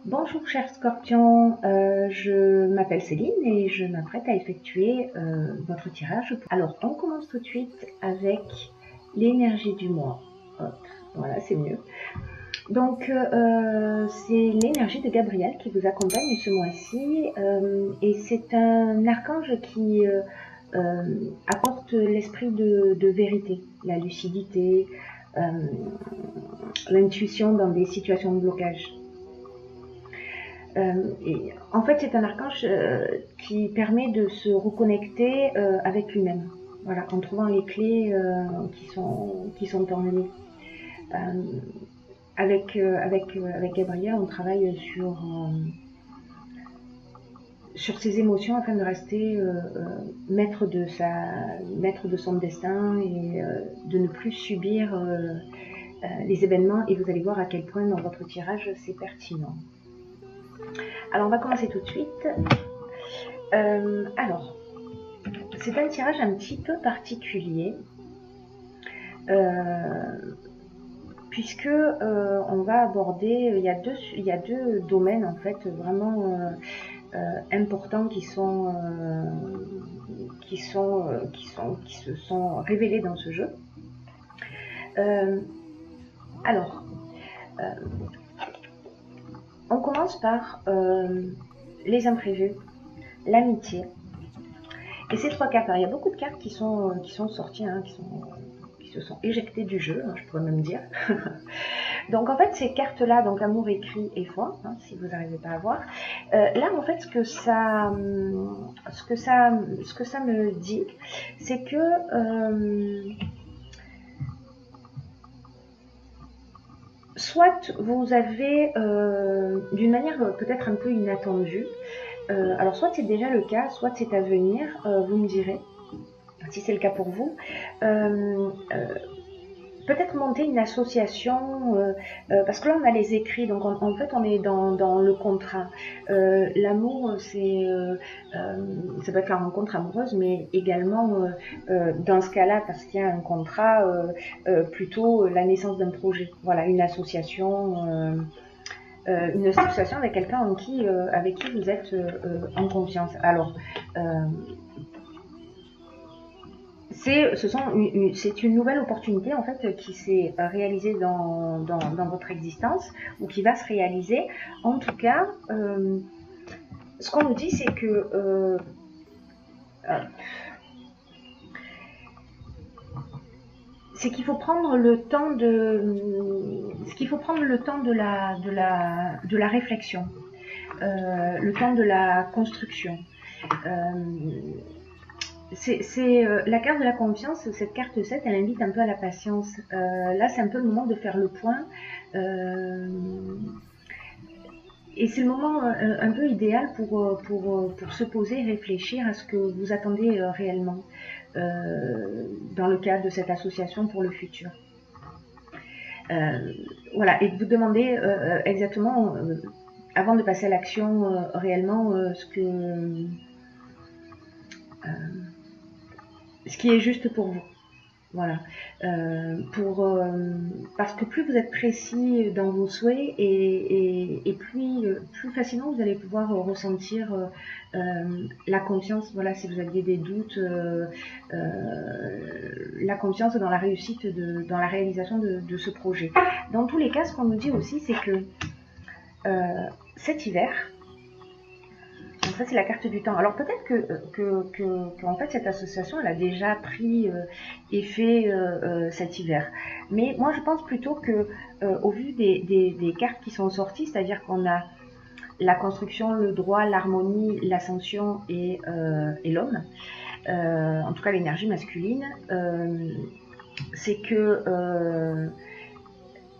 Bonjour chers scorpions, je m'appelle Céline et je m'apprête à effectuer votre tirage. Alors on commence tout de suite avec l'énergie du mois. Hop, voilà, c'est mieux. Donc c'est l'énergie de Gabriel qui vous accompagne ce mois-ci et c'est un archange qui apporte l'esprit de vérité, la lucidité, l'intuition dans des situations de blocage. Et en fait, c'est un archange qui permet de se reconnecter avec lui-même, voilà, en trouvant les clés qui sont en lui. Avec Gabriel, on travaille sur ses émotions afin de rester maître de son destin et de ne plus subir les événements. Et vous allez voir à quel point dans votre tirage c'est pertinent. Alors on va commencer tout de suite. Alors, c'est un tirage un petit peu particulier puisque on va aborder, il y a deux domaines en fait vraiment importants qui se sont révélés dans ce jeu. Alors, on commence par les imprévus, l'amitié. Et ces trois cartes, alors, il y a beaucoup de cartes qui sont sorties, hein, qui se sont éjectées du jeu, hein, je pourrais même dire. Donc en fait, ces cartes-là, donc amour, écrit et foi, hein, si vous n'arrivez pas à voir, là en fait, ce que ça me dit, c'est que soit vous avez, d'une manière peut-être un peu inattendue, alors soit c'est déjà le cas, soit c'est à venir, vous me direz, si c'est le cas pour vous, peut-être monter une association, parce que là on a les écrits, donc en fait on est dans le contrat. L'amour, ça peut être la rencontre amoureuse, mais également dans ce cas-là, parce qu'il y a un contrat, plutôt la naissance d'un projet. Voilà, une association avec quelqu'un avec qui vous êtes en confiance. Alors, c'est une nouvelle opportunité en fait qui s'est réalisée dans votre existence ou qui va se réaliser. En tout cas, ce qu'on nous dit, c'est que c'est qu'il faut prendre le temps de la réflexion, le temps de la construction. La carte de la confiance, cette carte 7, elle invite un peu à la patience. Là, c'est un peu le moment de faire le point. Et c'est le moment un peu idéal pour se poser et réfléchir à ce que vous attendez réellement dans le cadre de cette association pour le futur. Voilà, et de vous demander exactement, avant de passer à l'action, réellement ce qui est juste pour vous. Voilà. Parce que plus vous êtes précis dans vos souhaits et plus facilement vous allez pouvoir ressentir la confiance. Voilà, si vous aviez des doutes, la confiance dans la réussite, dans la réalisation de ce projet. Dans tous les cas, ce qu'on nous dit aussi, c'est que cet hiver, donc ça c'est la carte du temps. Alors peut-être que en fait cette association elle a déjà pris effet cet hiver. Mais moi je pense plutôt que au vu des cartes qui sont sorties, c'est-à-dire qu'on a la construction, le droit, l'harmonie, l'ascension et l'homme, en tout cas l'énergie masculine, c'est que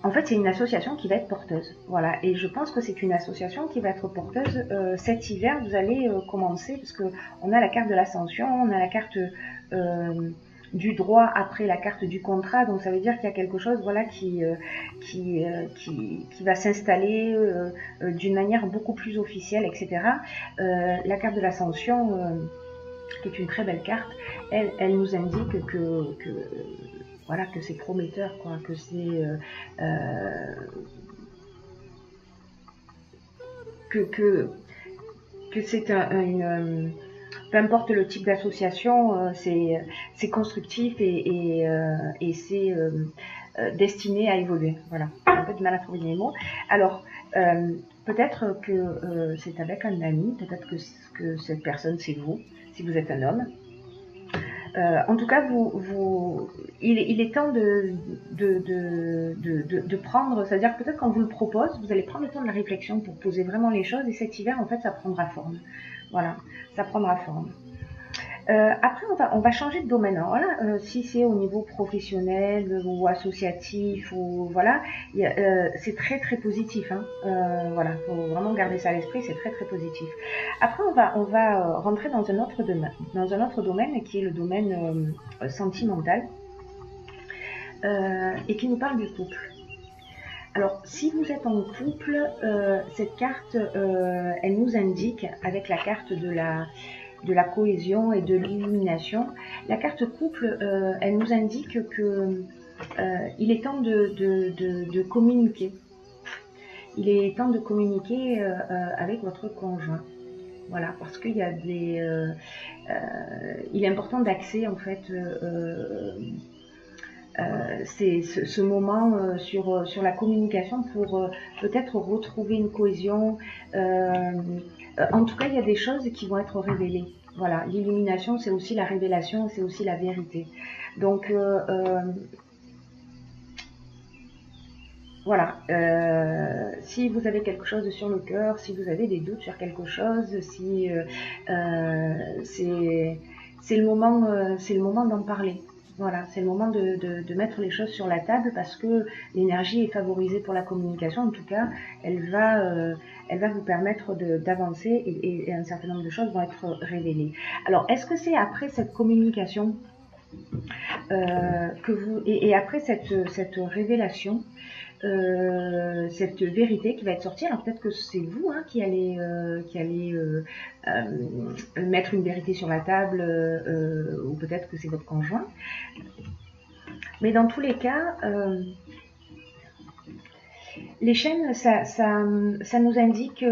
en fait, c'est une association qui va être porteuse. Voilà. Et je pense que c'est une association qui va être porteuse. Cet hiver, vous allez commencer, parce qu'on a la carte de l'ascension, on a la carte du droit après la carte du contrat. Donc ça veut dire qu'il y a quelque chose voilà, qui va s'installer d'une manière beaucoup plus officielle, etc. La carte de l'ascension, qui est une très belle carte, elle nous indique voilà, que c'est prometteur, quoi, que c'est que c'est peu importe le type d'association, c'est constructif et c'est destiné à évoluer. Voilà, j'ai un peu de mal à trouver les mots. Alors, peut-être que c'est avec un ami, peut-être que cette personne c'est vous, si vous êtes un homme. En tout cas, il est temps de prendre, c'est-à-dire peut-être quand vous le propose, vous allez prendre le temps de la réflexion pour poser vraiment les choses et cet hiver, en fait, ça prendra forme. Voilà, ça prendra forme. Après, on va changer de domaine. Alors là, si c'est au niveau professionnel ou associatif, ou voilà, c'est très très positif. Hein. Voilà, faut vraiment garder ça à l'esprit, c'est très très positif. Après, on va rentrer dans un autre domaine qui est le domaine sentimental et qui nous parle du couple. Alors, si vous êtes en couple, cette carte, elle nous indique, avec la carte de la cohésion et de l'illumination. La carte couple, elle nous indique que il est temps de communiquer. Il est temps de communiquer avec votre conjoint. Voilà, parce qu'il y a il est important d'axer en fait c'est ce moment sur la communication pour peut-être retrouver une cohésion. En tout cas, il y a des choses qui vont être révélées. Voilà, l'illumination, c'est aussi la révélation, c'est aussi la vérité. Donc, voilà, si vous avez quelque chose sur le cœur, si vous avez des doutes sur quelque chose, si c'est le moment d'en parler. Voilà, c'est le moment de mettre les choses sur la table parce que l'énergie est favorisée pour la communication. En tout cas, elle va vous permettre d'avancer et un certain nombre de choses vont être révélées. Alors, est-ce que c'est après cette communication et après cette révélation, cette vérité qui va être sortie, alors peut-être que c'est vous hein, qui allez mettre une vérité sur la table, ou peut-être que c'est votre conjoint. Mais dans tous les cas, les chaînes, ça nous indique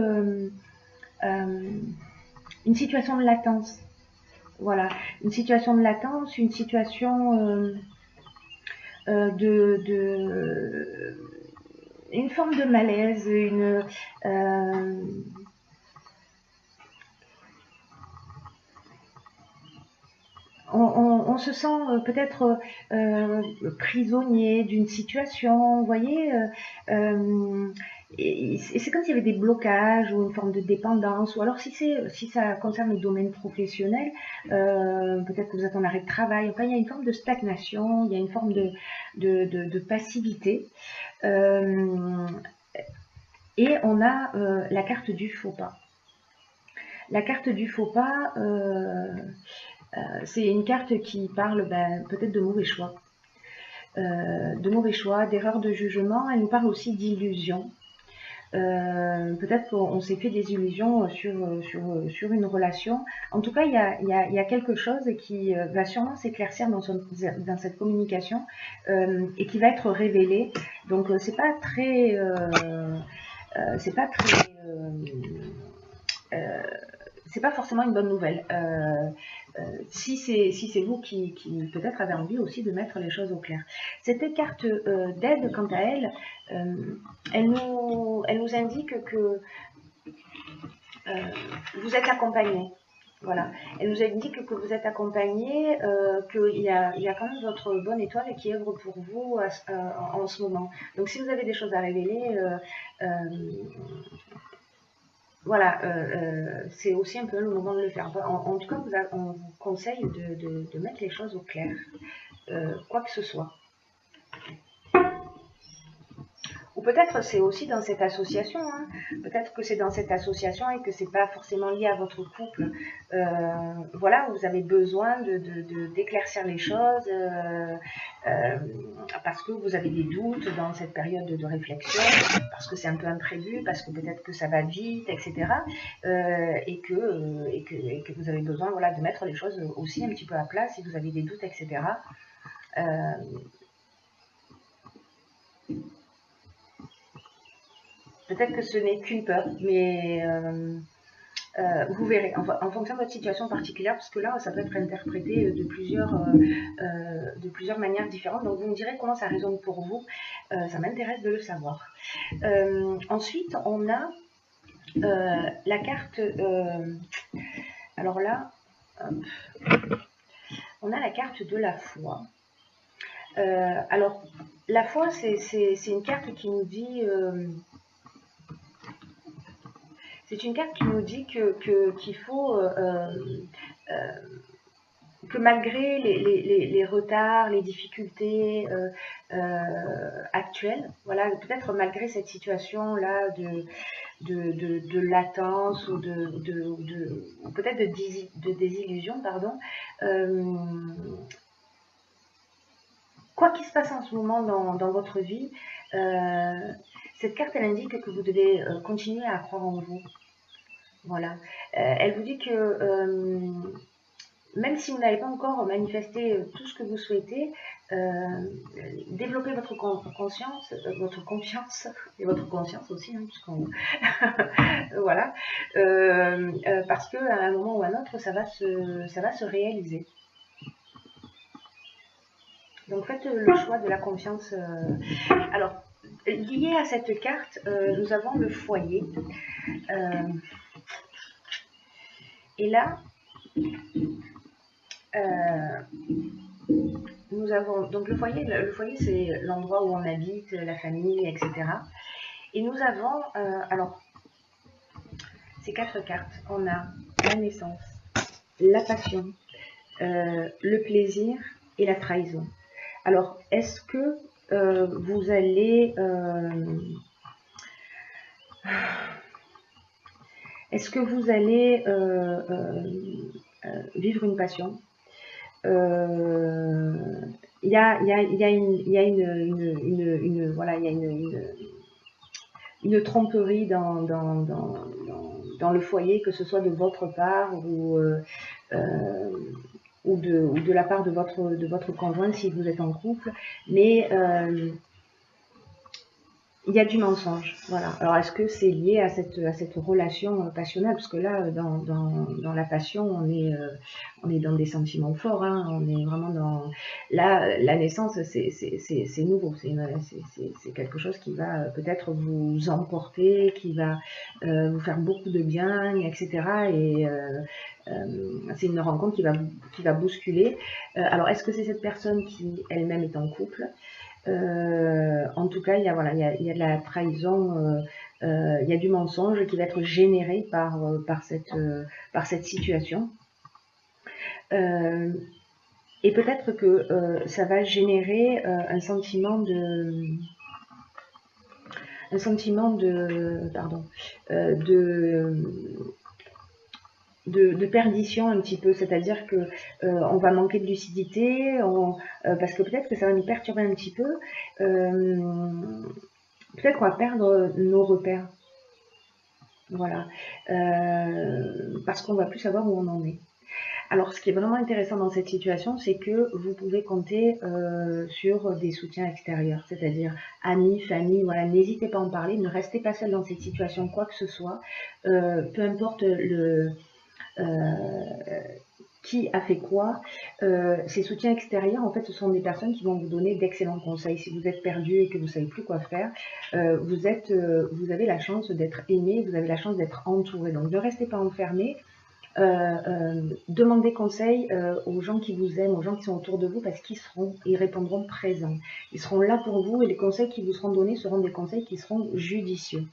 une situation de latence. Voilà, une situation de latence, une situation une forme de malaise, on se sent peut-être prisonnier d'une situation, vous voyez, et c'est comme s'il y avait des blocages ou une forme de dépendance, ou alors si ça concerne le domaine professionnel, peut-être que vous êtes en arrêt de travail, enfin il y a une forme de stagnation, il y a une forme de passivité, et on a la carte du faux pas. La carte du faux pas, c'est une carte qui parle peut-être de mauvais choix. D'erreurs de jugement. Elle nous parle aussi d'illusions. Peut-être qu'on s'est fait des illusions sur une relation. En tout cas, il y a quelque chose qui va sûrement s'éclaircir dans cette communication et qui va être révélé. Donc, c'est pas très c'est pas forcément une bonne nouvelle. Si c'est vous qui peut-être avez envie aussi de mettre les choses au clair. Cette carte d'aide, quant à elle, elle nous indique que vous êtes accompagné. Voilà. Elle nous indique que vous êtes accompagné, qu'il y a quand même votre bonne étoile qui œuvre pour vous en ce moment. Donc si vous avez des choses à révéler, voilà, c'est aussi un peu le moment de le faire. En tout cas, on vous conseille de mettre les choses au clair, quoi que ce soit. Ou peut-être c'est aussi dans cette association, hein. Peut-être que c'est dans cette association et que c'est pas forcément lié à votre couple. Voilà, vous avez besoin d'éclaircir les choses parce que vous avez des doutes dans cette période de réflexion, parce que c'est un peu imprévu, parce que peut-être que ça va vite, etc. Et que vous avez besoin voilà, de mettre les choses aussi un petit peu à plat si vous avez des doutes, etc. peut-être que ce n'est qu'une peur, mais vous verrez, en fonction de votre situation particulière, parce que là, ça peut être interprété de plusieurs manières différentes. Donc, vous me direz comment ça résonne pour vous. Ça m'intéresse de le savoir. Ensuite, on a la carte... alors là, on a la carte de la foi. Alors, la foi, c'est une carte qui nous dit... c'est une carte qui nous dit qu'il faut... que malgré les retards, les difficultés actuelles, voilà, peut-être malgré cette situation-là de latence ou peut-être de désillusion, pardon, quoi qu'il se passe en ce moment dans votre vie, cette carte, elle indique que vous devez continuer à croire en vous. Voilà. Elle vous dit que même si vous n'avez pas encore manifesté tout ce que vous souhaitez, développez votre conscience, votre confiance et votre conscience aussi, hein, puisqu'on voilà, parce que à un moment ou à un autre, ça va se réaliser. Donc faites le choix de la confiance. Alors, lié à cette carte, nous avons le foyer. Et là, nous avons donc le foyer c'est l'endroit où on habite, la famille, etc. Et nous avons, alors, ces 4 cartes, on a la naissance, la passion, le plaisir et la trahison. Alors, est-ce que vous allez... est-ce que vous allez vivre une passion? Il y a une tromperie dans le foyer, que ce soit de votre part ou de la part de votre conjoint si vous êtes en couple, mais il y a du mensonge, voilà. Alors, est-ce que c'est lié à cette relation passionnelle? Parce que là, dans la passion, on est dans des sentiments forts, hein. On est vraiment dans... Là, la naissance, c'est nouveau. C'est quelque chose qui va peut-être vous emporter, qui va vous faire beaucoup de bien, etc. Et c'est une rencontre qui va bousculer. Alors, est-ce que c'est cette personne qui elle-même est en couple? En tout cas, il y a de la trahison, il y a du mensonge qui va être généré par cette situation. Et peut-être que ça va générer un sentiment de perdition un petit peu, c'est-à-dire que on va manquer de lucidité, parce que peut-être que ça va nous perturber un petit peu, peut-être qu'on va perdre nos repères, voilà, parce qu'on va plus savoir où on en est. Alors, ce qui est vraiment intéressant dans cette situation, c'est que vous pouvez compter sur des soutiens extérieurs, c'est-à-dire amis, famille, voilà, n'hésitez pas à en parler, ne restez pas seul dans cette situation, quoi que ce soit, peu importe qui a fait quoi, ces soutiens extérieurs, en fait, ce sont des personnes qui vont vous donner d'excellents conseils. Si vous êtes perdu et que vous ne savez plus quoi faire, vous avez la chance d'être aimé, vous avez la chance d'être entouré. Donc, ne restez pas enfermé. Demandez conseil aux gens qui vous aiment, aux gens qui sont autour de vous, parce qu'ils répondront présents. Ils seront là pour vous et les conseils qui vous seront donnés seront des conseils qui seront judicieux.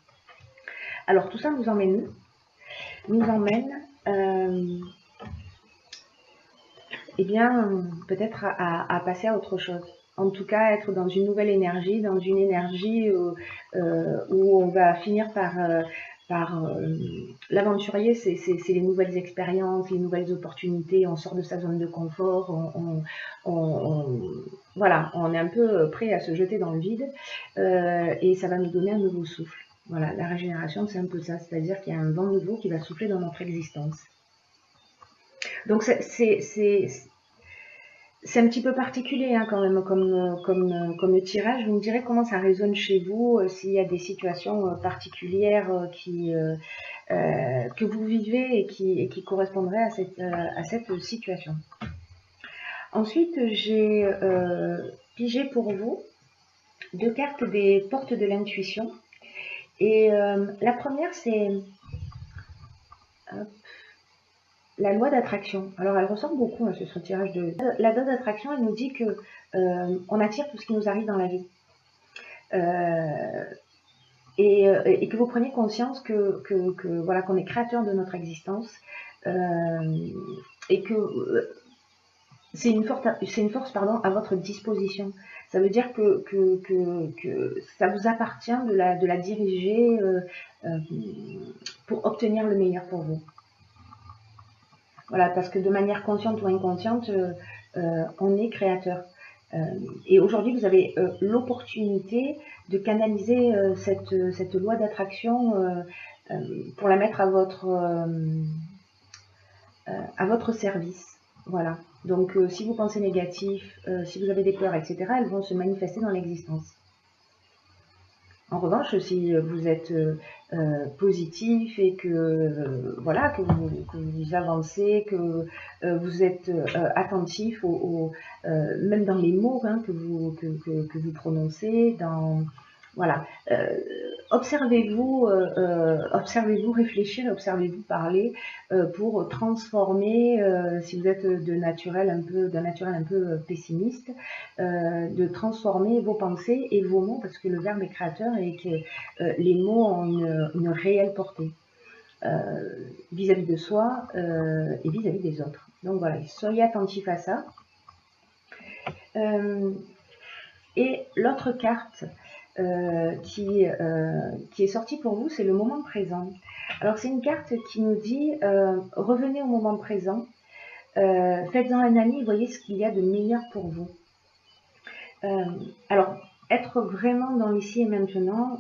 Alors, tout ça nous emmène eh bien, peut-être à passer à autre chose. En tout cas, être dans une nouvelle énergie, dans une énergie où on va finir par l'aventurier, c'est les nouvelles expériences, les nouvelles opportunités, on sort de sa zone de confort, voilà, on est un peu prêt à se jeter dans le vide et ça va nous donner un nouveau souffle. Voilà, la régénération, c'est un peu ça, c'est-à-dire qu'il y a un vent nouveau qui va souffler dans notre existence. Donc, C'est un petit peu particulier hein, quand même comme tirage. Vous me direz comment ça résonne chez vous, s'il y a des situations particulières que vous vivez et qui correspondraient à cette situation. Ensuite, j'ai pigé pour vous 2 cartes des portes de l'intuition. Et la première, c'est la loi d'attraction. Alors, elle ressort beaucoup hein, sur ce tirage de... La loi d'attraction, elle nous dit que on attire tout ce qui nous arrive dans la vie. Et que vous preniez conscience voilà, qu'on est créateur de notre existence et que c'est une force pardon, à votre disposition. Ça veut dire que ça vous appartient de la diriger pour obtenir le meilleur pour vous. Voilà, parce que de manière consciente ou inconsciente, on est créateur. Et aujourd'hui, vous avez l'opportunité de canaliser cette loi d'attraction pour la mettre à votre service. Voilà. Donc, si vous pensez négatif, si vous avez des peurs, etc., elles vont se manifester dans l'existence. En revanche, si vous êtes positif et que voilà que vous avancez, que vous êtes attentif même dans les mots hein, que vous prononcez, voilà, observez-vous réfléchir, observez-vous parler pour transformer, si vous êtes d'un naturel un peu pessimiste, de transformer vos pensées et vos mots, parce que le verbe est créateur et que les mots ont une réelle portée vis-à-vis de soi et vis-à-vis des autres. Donc voilà, soyez attentifs à ça. Et l'autre carte qui est sortie pour vous, c'est le moment présent. Alors c'est une carte qui nous dit revenez au moment présent, faites-en un ami, voyez ce qu'il y a de meilleur pour vous. Alors être vraiment dans l'ici et maintenant,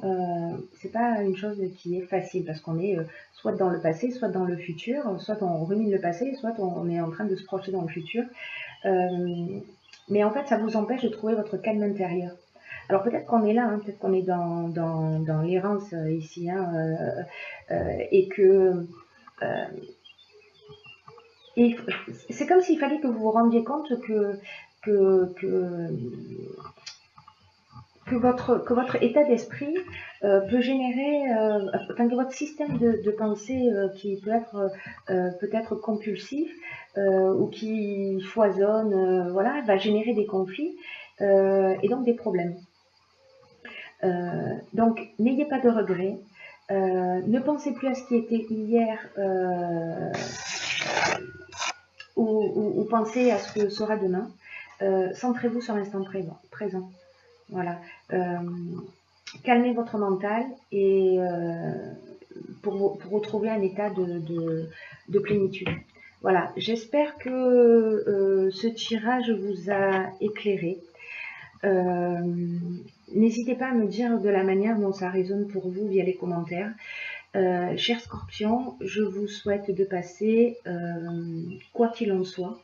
c'est pas une chose qui est facile parce qu'on est soit dans le passé, soit dans le futur, soit on rumine le passé, soit on est en train de se projeter dans le futur. Mais en fait, ça vous empêche de trouver votre calme intérieur. Alors peut-être qu'on est là, hein, peut-être qu'on est dans l'errance ici, hein, et que c'est comme s'il fallait que vous vous rendiez compte que votre état d'esprit peut générer, enfin que votre système de pensée qui peut être peut-être compulsif ou qui foisonne, voilà, va générer des conflits et donc des problèmes. Donc n'ayez pas de regrets, ne pensez plus à ce qui était hier ou pensez à ce que sera demain. Centrez-vous sur l'instant présent. Voilà. Calmez votre mental et pour retrouver un état de plénitude. Voilà, j'espère que ce tirage vous a éclairé. N'hésitez pas à me dire de la manière dont ça résonne pour vous via les commentaires. Chers scorpions, je vous souhaite de passer, quoi qu'il en soit,